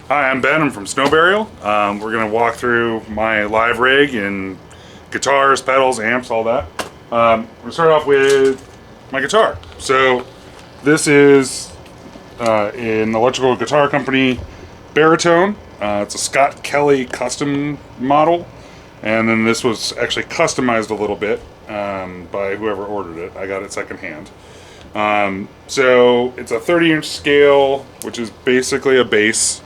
Hi, I'm Ben. I'm from Snow Burial. We're going to walk through my live rig and guitars, pedals, amps, all that. We're going to start off with my guitar. So this is an electrical guitar company, Baritone. It's a Scott Kelly custom model. And then this was actually customized a little bit by whoever ordered it. I got it secondhand. So it's a 30-inch scale, which is basically a bass.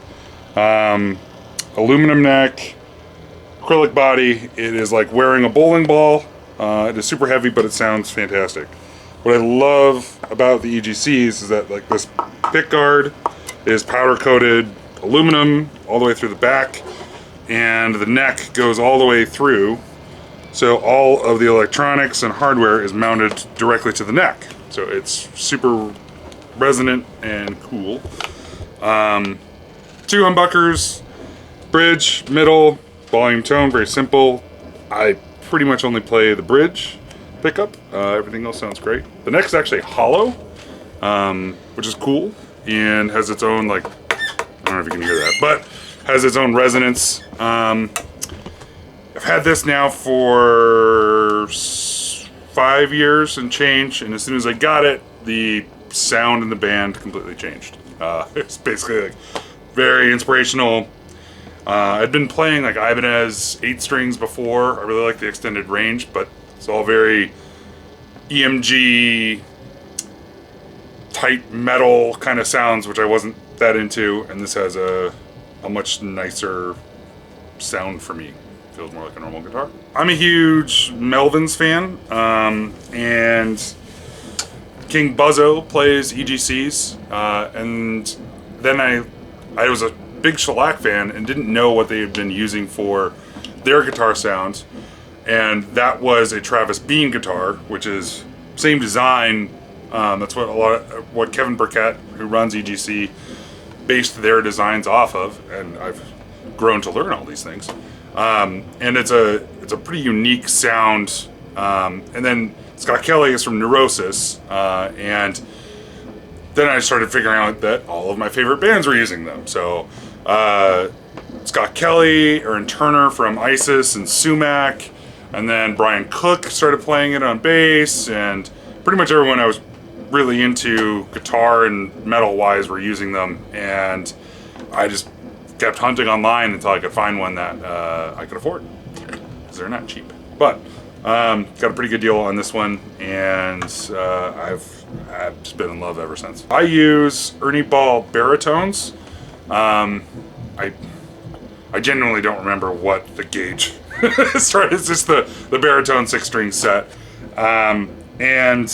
Aluminum neck, acrylic body. It is like wearing a bowling ball. It is super heavy, but it sounds fantastic. What I love about the EGCs is that like this pick guard is powder coated aluminum all the way through the back, and the neck goes all the way through. So all of the electronics and hardware is mounted directly to the neck. So it's super resonant and cool. 2 humbuckers, bridge, middle, volume, tone, very simple. I pretty much only play the bridge pickup. Everything else sounds great. The neck's actually hollow, which is cool, and has its own, like, I don't know if you can hear that, but has its own resonance. I've had this now for 5 years and change, and as soon as I got it, the sound in the band completely changed. It's basically like very inspirational. I'd been playing like Ibanez 8 strings before. I really like the extended range, but it's all very EMG tight metal kind of sounds, which I wasn't that into, and this has a much nicer sound for me. Feels more like a normal guitar. I'm a huge Melvins fan, and King Buzzo plays EGCs, and then I was a big shellac fan and didn't know what they had been using for their guitar sounds, and that was a Travis Beam guitar, which is same design. That's what Kevin Burkett, who runs EGC, based their designs off of, and I've grown to learn all these things. And it's a pretty unique sound. And then Scott Kelly is from Neurosis, and then I started figuring out that all of my favorite bands were using them. So Scott Kelly, Aaron Turner from Isis and Sumac, and then Brian Cook started playing it on bass, and pretty much everyone I was really into guitar and metal wise were using them, and I just kept hunting online until I could find one that I could afford, because they're not cheap. But got a pretty good deal on this one, and I've just been in love ever since. I use Ernie Ball baritones. I genuinely don't remember what the gauge is. It's just the baritone 6-string set. And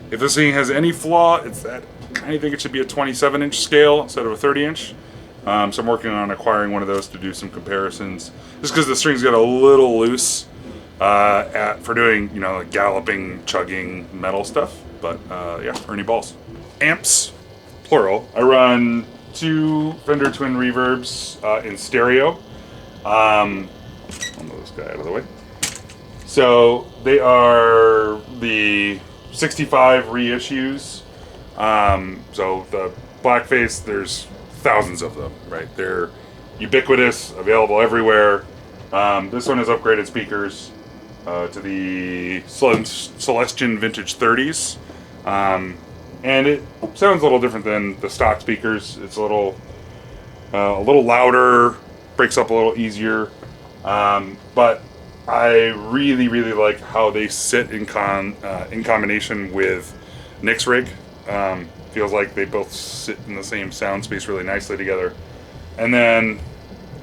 if this thing has any flaw, it's that I think it should be a 27-inch scale instead of a 30-inch. So I'm working on acquiring one of those to do some comparisons, just because the strings get a little loose for doing, you know, like galloping, chugging metal stuff. But yeah, Ernie Balls. Amps, plural. I run 2 Fender Twin Reverbs in stereo. I'll move this guy out of the way. So they are the 65 reissues. So the blackface, there's thousands of them, right? They're ubiquitous, available everywhere. This one has upgraded speakers to the Celestion Vintage 30s. And it sounds a little different than the stock speakers. It's a little louder, breaks up a little easier. But I really, really like how they sit in combination with Nick's rig. Feels like they both sit in the same sound space really nicely together. And then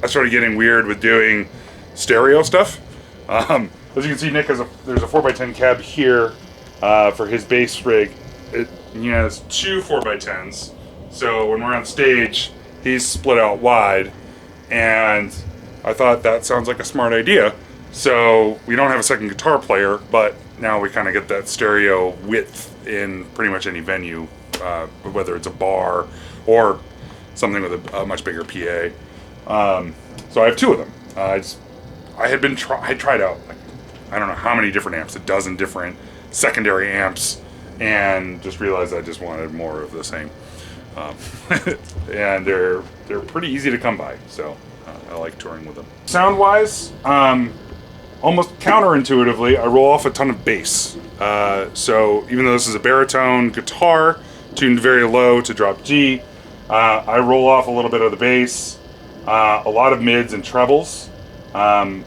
I started getting weird with doing stereo stuff. As you can see, Nick there's a 4x10 cab here for his bass rig. He has 2 4x10s. So when we're on stage, he's split out wide. And I thought that sounds like a smart idea. So we don't have a second guitar player, but now we kind of get that stereo width in pretty much any venue, whether it's a bar or something with a much bigger PA. So I have 2 of them. I tried out, like, I don't know how many different amps, a dozen different secondary amps, and just realized I just wanted more of the same. And they're they're pretty easy to come by, so I like touring with them. Sound-wise, almost counterintuitively, I roll off a ton of bass. So even though this is a baritone guitar, tuned very low to drop G, I roll off a little bit of the bass, a lot of mids and trebles. And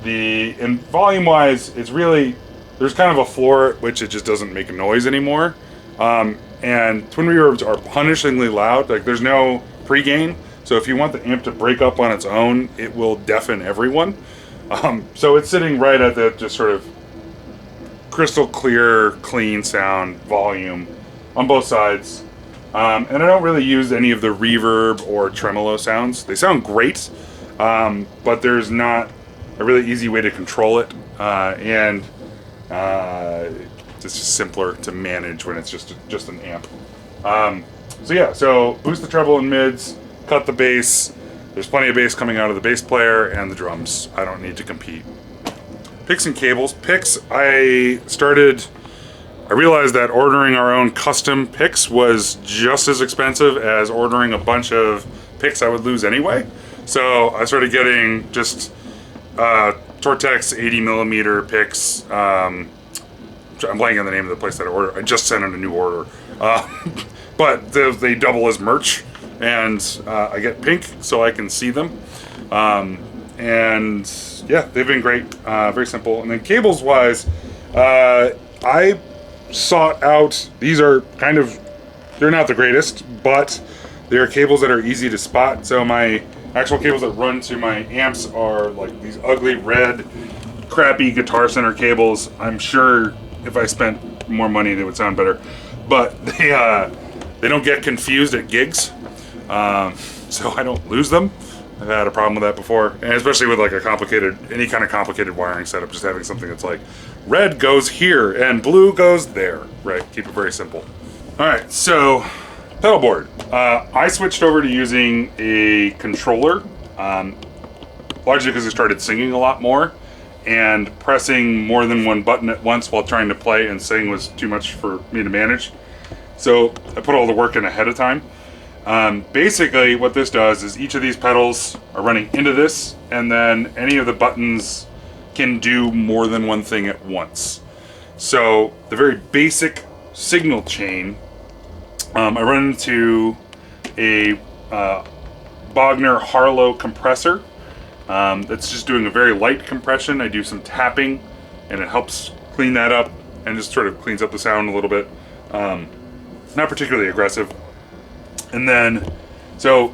volume-wise, it's really, there's kind of a floor at which it just doesn't make a noise anymore. And twin reverbs are punishingly loud. Like, there's no pre-gain, so if you want the amp to break up on its own, it will deafen everyone. So it's sitting right at the just sort of crystal clear, clean sound volume on both sides. And I don't really use any of the reverb or tremolo sounds. They sound great, but there's not a really easy way to control it. And it's just simpler to manage when it's just an amp. So yeah, so boost the treble and mids, cut the bass. There's plenty of bass coming out of the bass player and the drums. I don't need to compete. Picks and cables. Picks, I realized that ordering our own custom picks was just as expensive as ordering a bunch of picks I would lose anyway. So I started getting just Tortex 80mm picks. I'm blanking on the name of the place that I ordered. I just sent in a new order. But they double as merch. And I get pink so I can see them. And yeah, they've been great, very simple. And then cables wise, I sought out, these are kind of, they're not the greatest, but they're cables that are easy to spot. So my actual cables that run to my amps are like these ugly red, crappy Guitar Center cables. I'm sure if I spent more money, they would sound better. But they don't get confused at gigs. So I don't lose them. I've had a problem with that before, and especially with like any kind of complicated wiring setup, just having something that's like red goes here and blue goes there, right? Keep it very simple. All right, so pedalboard. I switched over to using a controller, largely because I started singing a lot more, and pressing more than one button at once while trying to play and sing was too much for me to manage. So I put all the work in ahead of time. Basically what this does is each of these pedals are running into this, and then any of the buttons can do more than one thing at once. So the very basic signal chain, I run into a Bogner Harlow compressor that's just doing a very light compression. I do some tapping and it helps clean that up and just sort of cleans up the sound a little bit. Not particularly aggressive. And then, so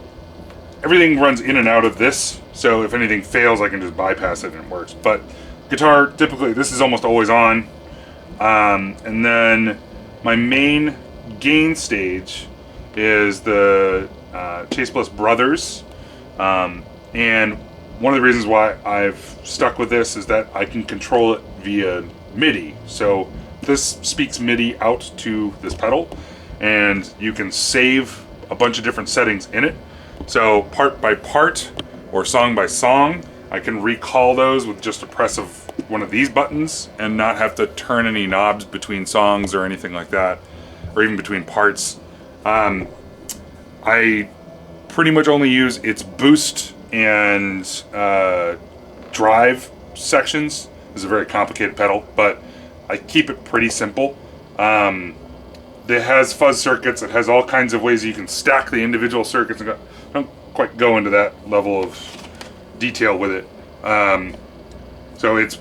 everything runs in and out of this. So if anything fails, I can just bypass it and it works. But guitar, typically, this is almost always on. And then my main gain stage is the Chase Plus Brothers. And one of the reasons why I've stuck with this is that I can control it via MIDI. So this speaks MIDI out to this pedal, and you can save a bunch of different settings in it. So part by part or song by song, I can recall those with just a press of one of these buttons and not have to turn any knobs between songs or anything like that, or even between parts. I pretty much only use its boost and drive sections. This is a very complicated pedal, but I keep it pretty simple. It has fuzz circuits. It has all kinds of ways you can stack the individual circuits. I don't quite go into that level of detail with it. So it's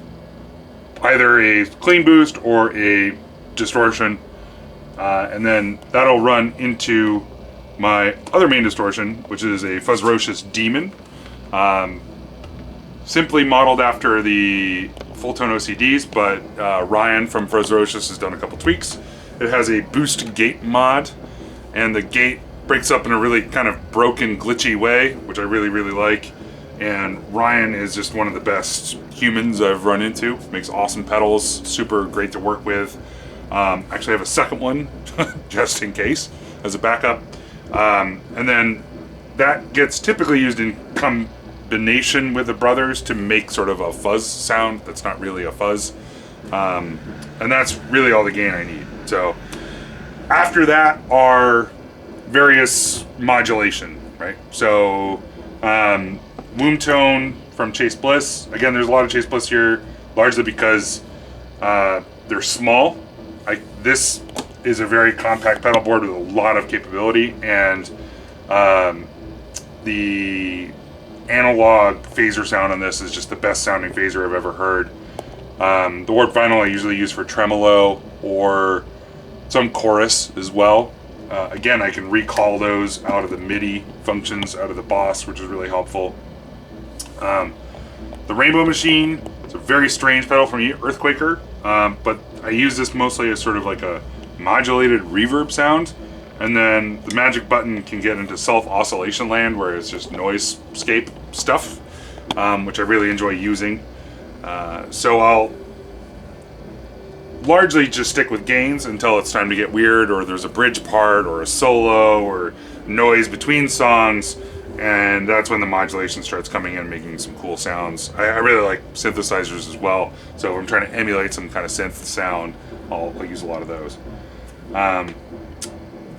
either a clean boost or a distortion, and then that'll run into my other main distortion, which is a Fuzzrocious Demon, simply modeled after the full tone OCDs, but Ryan from Fuzzrocious has done a couple tweaks. It has a boost gate mod, and the gate breaks up in a really kind of broken, glitchy way, which I really, really like. And Ryan is just one of the best humans I've run into. Makes awesome pedals, super great to work with. Actually, I have a second one, just in case, as a backup. And then that gets typically used in combination with the Brothers to make sort of a fuzz sound that's not really a fuzz. And that's really all the gain I need. So after that are various modulation right? So womb tone from Chase Bliss. Again, there's a lot of Chase Bliss here, largely because they're small. This is a very compact pedal board with a lot of capability, and the analog phaser sound on this is just the best sounding phaser I've ever heard. The warp vinyl I usually use for tremolo or some chorus as well. Again, I can recall those out of the MIDI functions, out of the Boss, which is really helpful. The Rainbow Machine, it's a very strange pedal from Earthquaker, but I use this mostly as sort of like a modulated reverb sound. And then the magic button can get into self-oscillation land, where it's just noisescape stuff, which I really enjoy using. So I'll largely just stick with gains until it's time to get weird, or there's a bridge part, or a solo, or noise between songs, and that's when the modulation starts coming in, making some cool sounds. I really like synthesizers as well, so if I'm trying to emulate some kind of synth sound, I'll use a lot of those.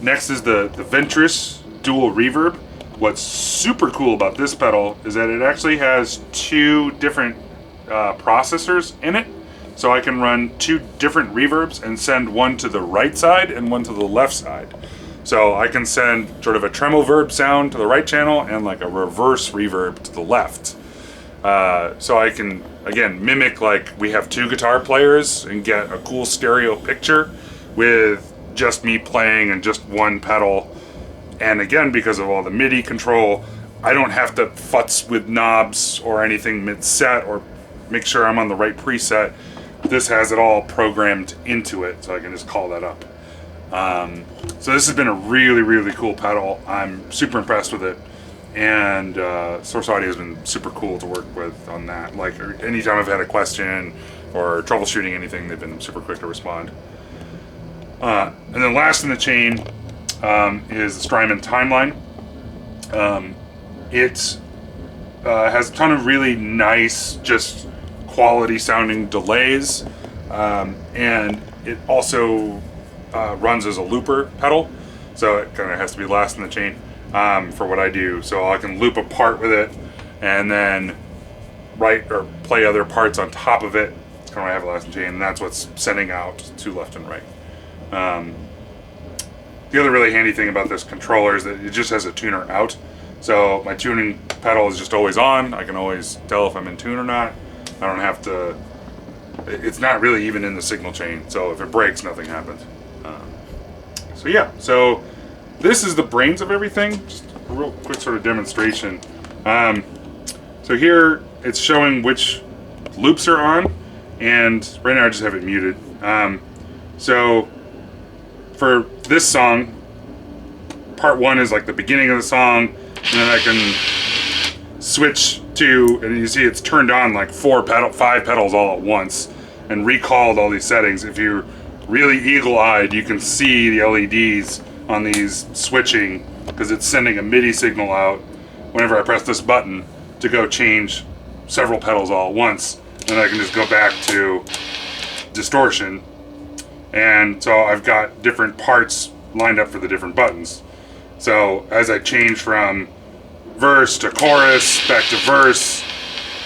Next is the Ventress Dual Reverb. What's super cool about this pedal is that it actually has two different processors in it. So I can run two different reverbs and send one to the right side and one to the left side. So I can send sort of a tremolo sound to the right channel and like a reverse reverb to the left. So I can, again, mimic like we have two guitar players and get a cool stereo picture with just me playing and just one pedal. And again, because of all the MIDI control, I don't have to futz with knobs or anything mid-set or make sure I'm on the right preset. This has it all programmed into it, so I can just call that up. So this has been a really, really cool pedal. I'm super impressed with it. And Source Audio has been super cool to work with on that. Like anytime I've had a question or troubleshooting anything, they've been super quick to respond. And then last in the chain is the Strymon Timeline. It has a ton of really nice, just quality sounding delays, and it also runs as a looper pedal, so it kind of has to be last in the chain for what I do. So I can loop a part with it and then write or play other parts on top of it. It's kind of what I have last in the chain, and that's what's sending out to left and right. The other really handy thing about this controller is that it just has a tuner out. So my tuning pedal is just always on. I can always tell if I'm in tune or not. I don't have to, it's not really even in the signal chain. So if it breaks, nothing happens. So yeah, so this is the brains of everything. Just a real quick sort of demonstration. So here it's showing which loops are on, and right now I just have it muted. So for this song, part one is like the beginning of the song, and then I can switch to, and you see it's turned on like five pedals all at once and recalled all these settings. If you're really eagle-eyed, you can see the LEDs on these switching because it's sending a MIDI signal out whenever I press this button to go change several pedals all at once. And I can just go back to distortion. And so I've got different parts lined up for the different buttons. So as I change from verse to chorus, back to verse,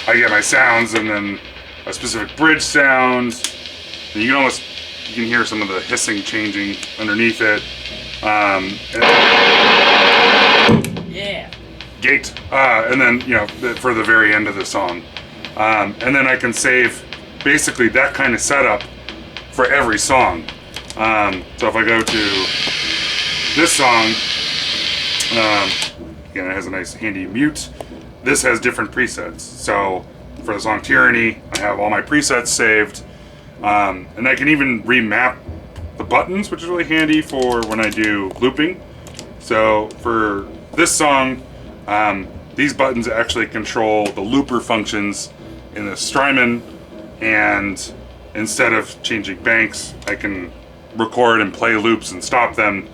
I get my sounds, and then a specific bridge sound. And you can hear some of the hissing changing underneath it. Yeah. Gate. And then, for the very end of the song. And then I can save basically that kind of setup for every song. So if I go to this song, again, it has a nice handy mute. This has different presets. So for the song Tyranny, I have all my presets saved. And I can even remap the buttons, which is really handy for when I do looping. So for this song, these buttons actually control the looper functions in the Strymon, and instead of changing banks, I can record and play loops and stop them,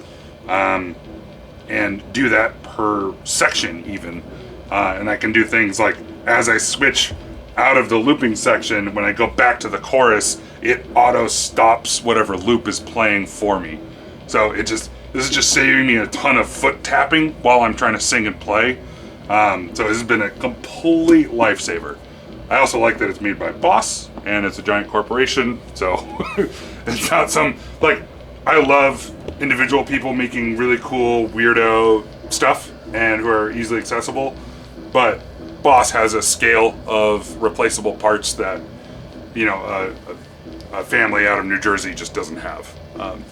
and do that per section even. And I can do things like, as I switch out of the looping section, when I go back to the chorus, it auto stops whatever loop is playing for me. So it This is just saving me a ton of foot tapping while I'm trying to sing and play. So this has been a complete lifesaver. I also like that it's made by Boss, and it's a giant corporation, so it's not some, like, I love individual people making really cool, weirdo stuff, and who are easily accessible, but Boss has a scale of replaceable parts that, you know, a family out of New Jersey just doesn't have.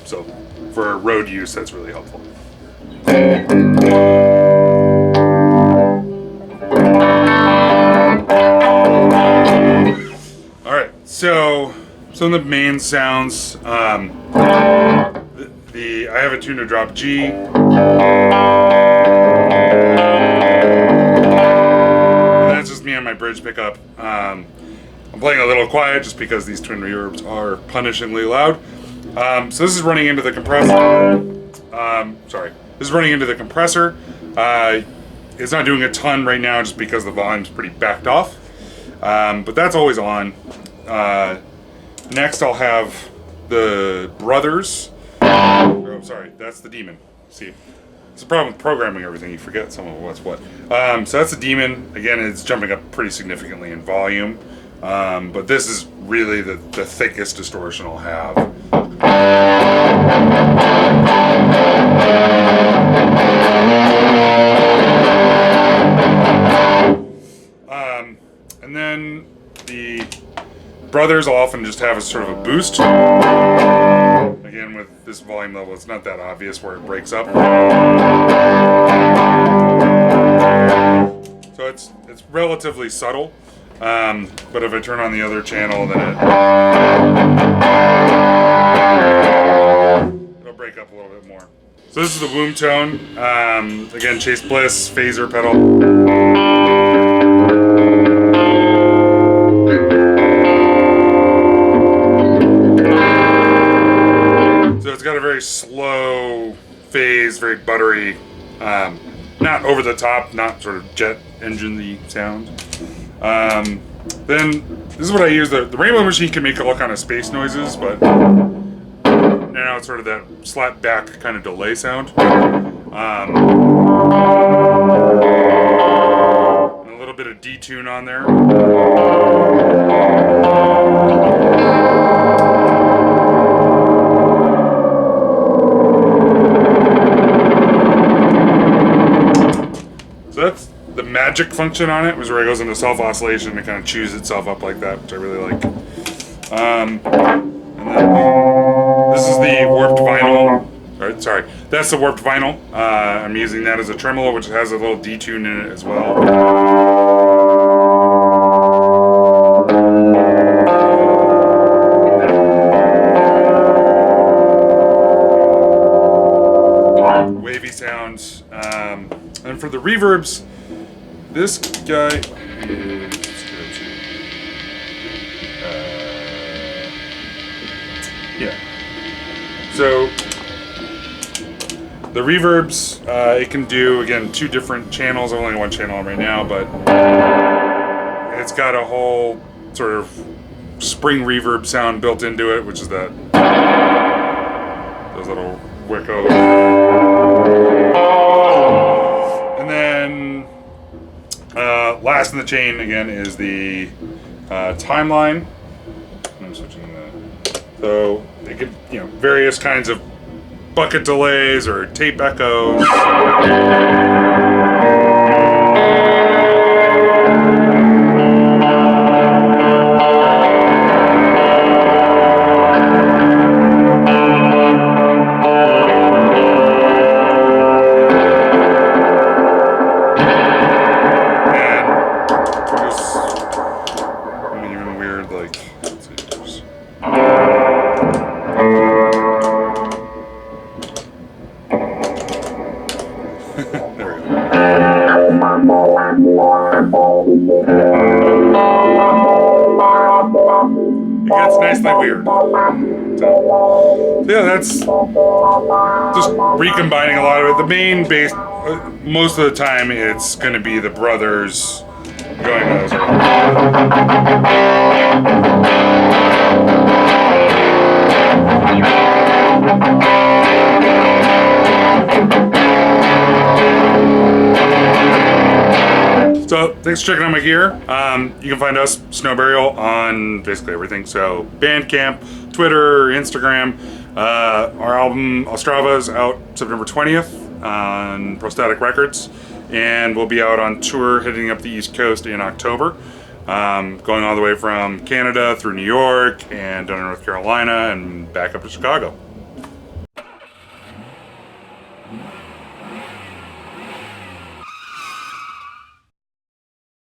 So for road use, that's really helpful. All right, so some of the main sounds. I have it tuned to drop G. And that's just me on my bridge pickup. I'm playing a little quiet just because these twin reverbs are punishingly loud. So this is running into the compressor. This is running into the compressor. It's not doing a ton right now just because the volume's pretty backed off. But that's always on. Next I'll have the Brothers. Oh, sorry, that's the Demon. See, it's a problem with programming everything. You forget some of what's what. So that's the Demon. Again, it's jumping up pretty significantly in volume. But this is really the thickest distortion I'll have. And then the Brothers will often just have a sort of a boost. Again, with this volume level, it's not that obvious where it breaks up. So it's relatively subtle. But if I turn on the other channel, then it'll break up a little bit more. So this is the womb tone. Again, Chase Bliss, phaser pedal. So it's got a very slow phase, very buttery, not over the top, not sort of jet engine-y sound. Then this is what I use. The Rainbow Machine can make all kind of space noises, but now it's sort of that slap back kind of delay sound. And a little bit of detune on there. So that's the magic function on it, was where it goes into self-oscillation and kind of chews itself up like that, which I really like. And then this is the warped vinyl. Sorry, that's the warped vinyl. I'm using that as a tremolo, which has a little detune in it as well. Wavy sounds. And for the reverbs, this guy is, yeah. So the reverbs, it can do, again, 2 different channels. I'm only on 1 channel on right now, but it's got a whole sort of spring reverb sound built into it, which is those little wiccos. And then last in the chain, again, is the timeline. I'm switching that. So they get, you know, various kinds of bucket delays or tape echoes. It gets nicely weird. So yeah, that's just recombining a lot of it. The main bass, most of the time, it's going to be the Brothers going those. So thanks for checking out my gear. You can find us, Snow Burial, on basically everything. So Bandcamp, Twitter, Instagram. Our album Ostrava is out September 20th on Prostatic Records, and we'll be out on tour hitting up the East Coast in October. Going all the way from Canada through New York and down to North Carolina and back up to Chicago.